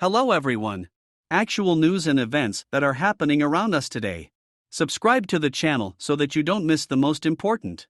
Hello everyone. Actual news and events that are happening around us today. Subscribe to the channel so that you don't miss the most important.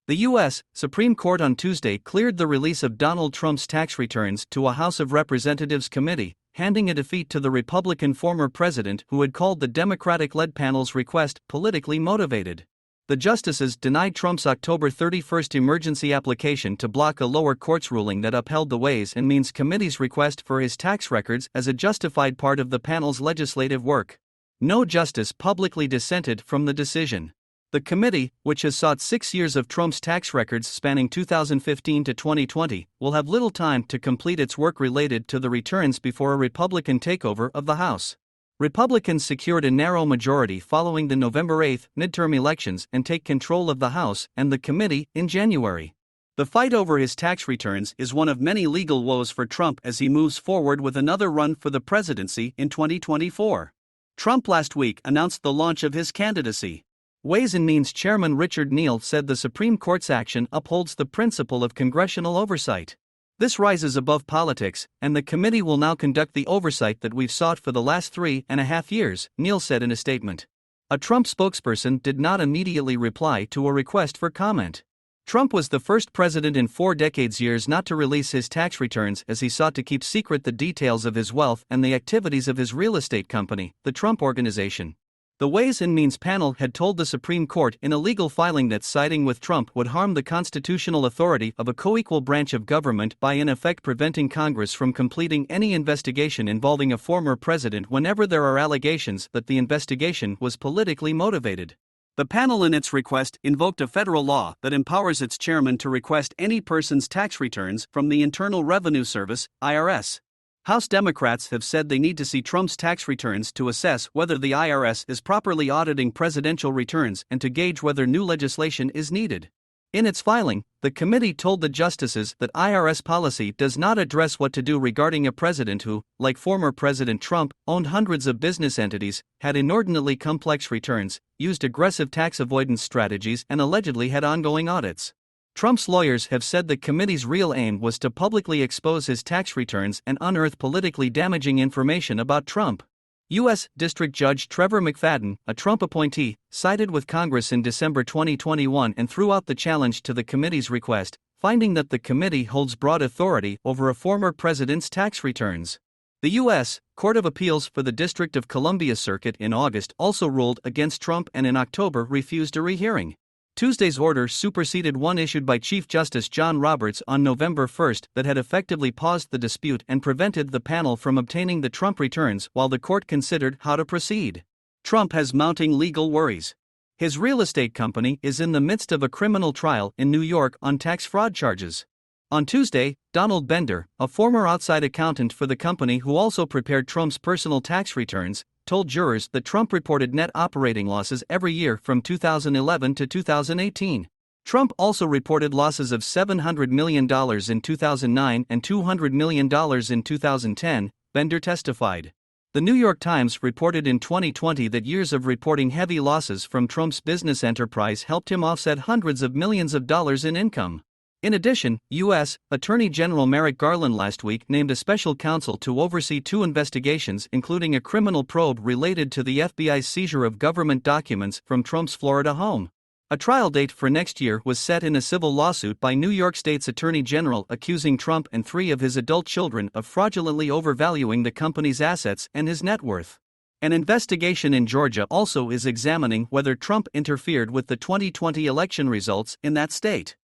The U.S. Supreme Court on Tuesday cleared the release of Donald Trump's tax returns to a House of Representatives committee, handing a defeat to the Republican former president who had called the Democratic-led panel's request politically motivated. The justices denied Trump's October 31 emergency application to block a lower court's ruling that upheld the Ways and Means Committee's request for his tax records as a justified part of the panel's legislative work. No justice publicly dissented from the decision. The committee, which has sought 6 years of Trump's tax records spanning 2015 to 2020, will have little time to complete its work related to the returns before a Republican takeover of the House. Republicans secured a narrow majority following the November 8 midterm elections and take control of the House and the committee in January. The fight over his tax returns is one of many legal woes for Trump as he moves forward with another run for the presidency in 2024. Trump last week announced the launch of his candidacy. Ways and Means Chairman Richard Neal said the Supreme Court's action upholds the principle of congressional oversight. This rises above politics, and the committee will now conduct the oversight that we've sought for the last 3.5 years, Neal said in a statement. A Trump spokesperson did not immediately reply to a request for comment. Trump was the first president in 4 decades not to release his tax returns as he sought to keep secret the details of his wealth and the activities of his real estate company, the Trump Organization. The Ways and Means panel had told the Supreme Court in a legal filing that siding with Trump would harm the constitutional authority of a co-equal branch of government by in effect preventing Congress from completing any investigation involving a former president whenever there are allegations that the investigation was politically motivated. The panel in its request invoked a federal law that empowers its chairman to request any person's tax returns from the Internal Revenue Service, IRS. House Democrats have said they need to see Trump's tax returns to assess whether the IRS is properly auditing presidential returns and to gauge whether new legislation is needed. In its filing, the committee told the justices that IRS policy does not address what to do regarding a president who, like former President Trump, owned hundreds of business entities, had inordinately complex returns, used aggressive tax avoidance strategies, and allegedly had ongoing audits. Trump's lawyers have said the committee's real aim was to publicly expose his tax returns and unearth politically damaging information about Trump. U.S. District Judge Trevor McFadden, a Trump appointee, sided with Congress in December 2021 and threw out the challenge to the committee's request, finding that the committee holds broad authority over a former president's tax returns. The U.S. Court of Appeals for the District of Columbia Circuit in August also ruled against Trump and in October refused a rehearing. Tuesday's order superseded one issued by Chief Justice John Roberts on November 1 that had effectively paused the dispute and prevented the panel from obtaining the Trump returns while the court considered how to proceed. Trump has mounting legal worries. His real estate company is in the midst of a criminal trial in New York on tax fraud charges. On Tuesday, Donald Bender, a former outside accountant for the company who also prepared Trump's personal tax returns, told jurors that Trump reported net operating losses every year from 2011 to 2018. Trump also reported losses of $700 million in 2009 and $200 million in 2010, Bender testified. The New York Times reported in 2020 that years of reporting heavy losses from Trump's business enterprise helped him offset hundreds of millions of dollars in income. In addition, U.S. Attorney General Merrick Garland last week named a special counsel to oversee 2 investigations, including a criminal probe related to the FBI's seizure of government documents from Trump's Florida home. A trial date for next year was set in a civil lawsuit by New York State's Attorney General accusing Trump and 3 of his adult children of fraudulently overvaluing the company's assets and his net worth. An investigation in Georgia also is examining whether Trump interfered with the 2020 election results in that state.